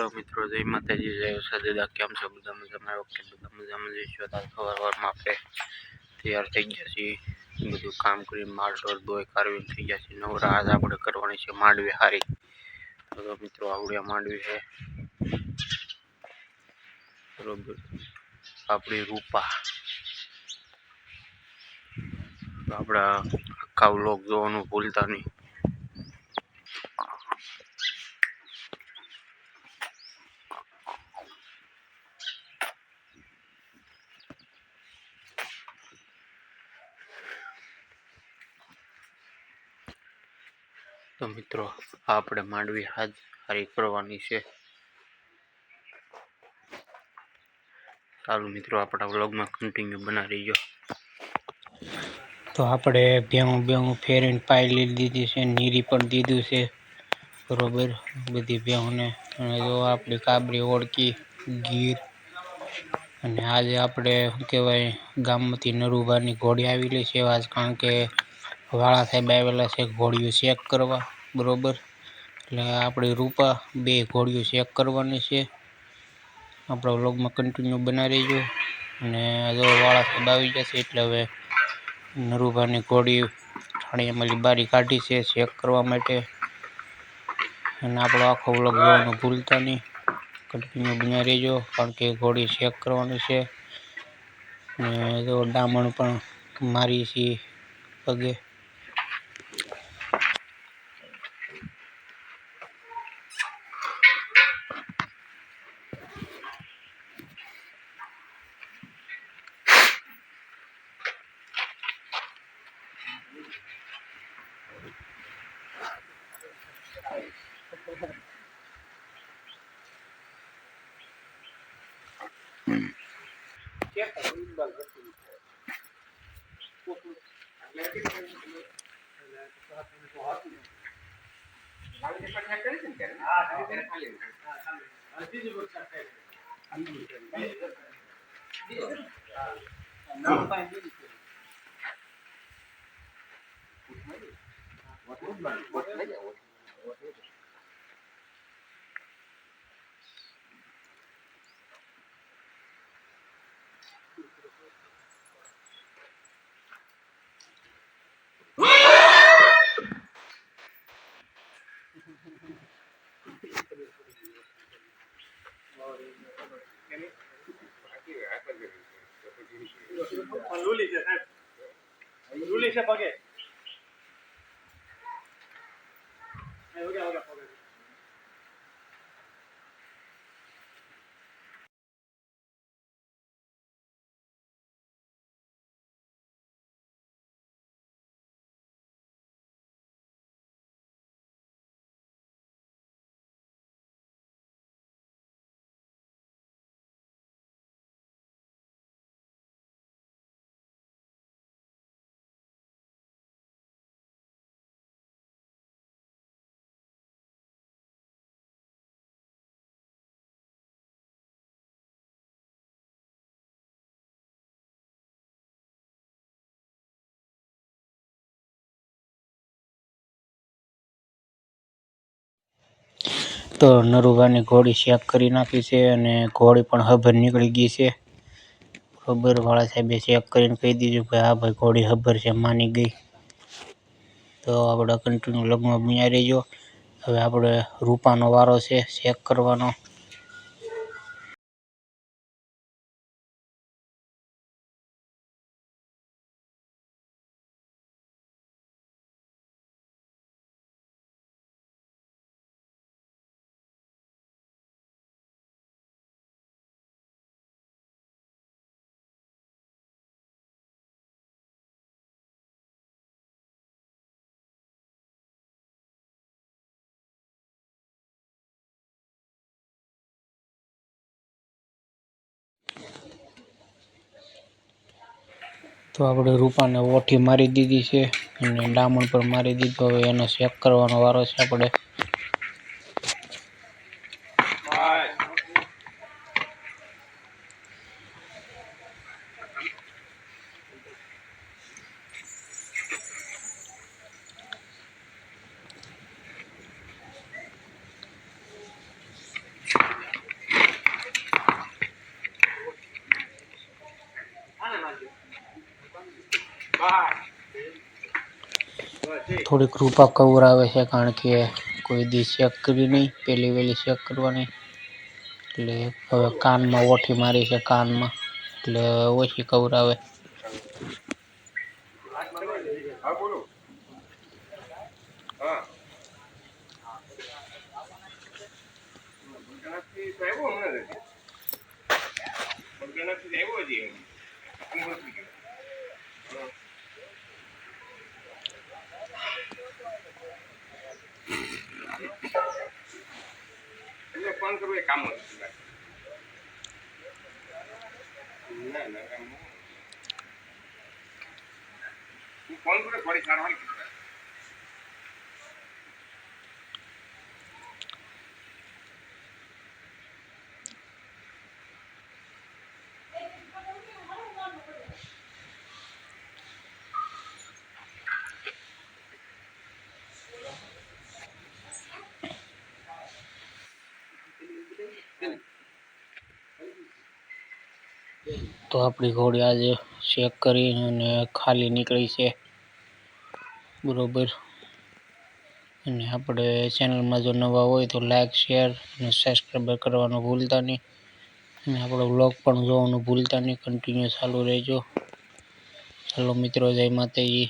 Hello મિત્રો, જય માતાજી, જય દાદા. કેમ છો બધા? મજામાં? ઓકે, બધા મજામાં જઈશું. સવારમાં આપણે તૈયાર થઈ ગયા છીએ, બધું કામ કરી માલ ધોઈ કારવી થઈ ગયા છે. નવરા આજ આપણે કરવાની છે માંડવી હારી. તો મિત્રો આવડ્યા માંડવી છે બરોબર. આપણી રૂપા આપણા આખા વ્લોગ જોવાનું ભૂલતા નહીં. તો મિત્રો આપણે માંડવી હાજ હારી કરવાની છે. ચાલો મિત્રો આપણા વ્લોગમાં કન્ટિન્યુ બના રહીજો. તો આપણે ભેહું ફેરીને પાઈ દીધી છે, નીરી પણ દીધું છે બરોબર બધી ભેહુંને. અને જો આપણી કાબરી ઓળકી ગીર. અને આજે આપણે શું કહેવાય, ગામમાંથી નરુભાની ઘોડી આવેલી છે આજ, કારણ કે વાળા સાહેબ આવેલા છે ઘોડીઓ ચેક કરવા બરોબર. એટલે આપણી રૂપા બે ઘોડીઓ ચેક કરવાની છે. આપણા વ્લોગમાં કન્ટિન્યુ બના રહીજો. અને જો વાળા સાહેબ આવી જશે એટલે હવે નરુભાની ઘોડી ઠાણીયામાં બારી કાઢી છે ચેક કરવા માટે. અને આપણો આખો વ્લોગ જોવાનું ભૂલતા નહીં, કન્ટિન્યુ બન્યા રહેજો, કારણ કે ઘોડી ચેક કરવાની છે. ને જો ડામણ પણ મારી છે પગે. લુલી છે પગે. તો નરુભાની ઘોડી ચેક કરી નાખી છે અને ઘોડી પણ હબર નીકળી ગઈ છે બરોબર. વાળા સાહેબે ચેક કરીને કહી દીધું કે હા ભાઈ ઘોડી હબર છે, માની ગઈ. તો આપણે કન્ટિન્યુ લગ્નમાં બન્યા રહીજો. હવે આપણે રૂપાનો વારો છે ચેક કરવાનો. તો આપણે રૂપાને ઓઠી મારી દીધી છે અને ડામણ પણ મારી દીધો. હવે એનો ચેક કરવાનો વારો છે આપણે. થોડી કૃપા કવરાવે છે, કારણ કે કોઈ દી ચેક કરી નહીં, પહેલી વહેલી ચેક કરવાની. એટલે હવે કાનમાં ઓઠી મારી છે, કાનમાં એટલે ઓછી કવરાવે. ફોન કરવો એ કામ ફોન કરો થોડી સારવાર તો આપણી ઘોડી આજે ચેક કરી અને ખાલી નીકળી છે, બરોબર. અને આપણે ચેનલમાં જો નવા હોય તો લાઈક, શેર અને સબસ્ક્રાઈબ કરવાનું ભૂલતા નહીં. અને આપણો વ્લોગ પણ જોવાનું ભૂલતા નહીં, કન્ટિન્યુ ચાલુ રહેજો. ચાલો મિત્રો, જય માતાજી.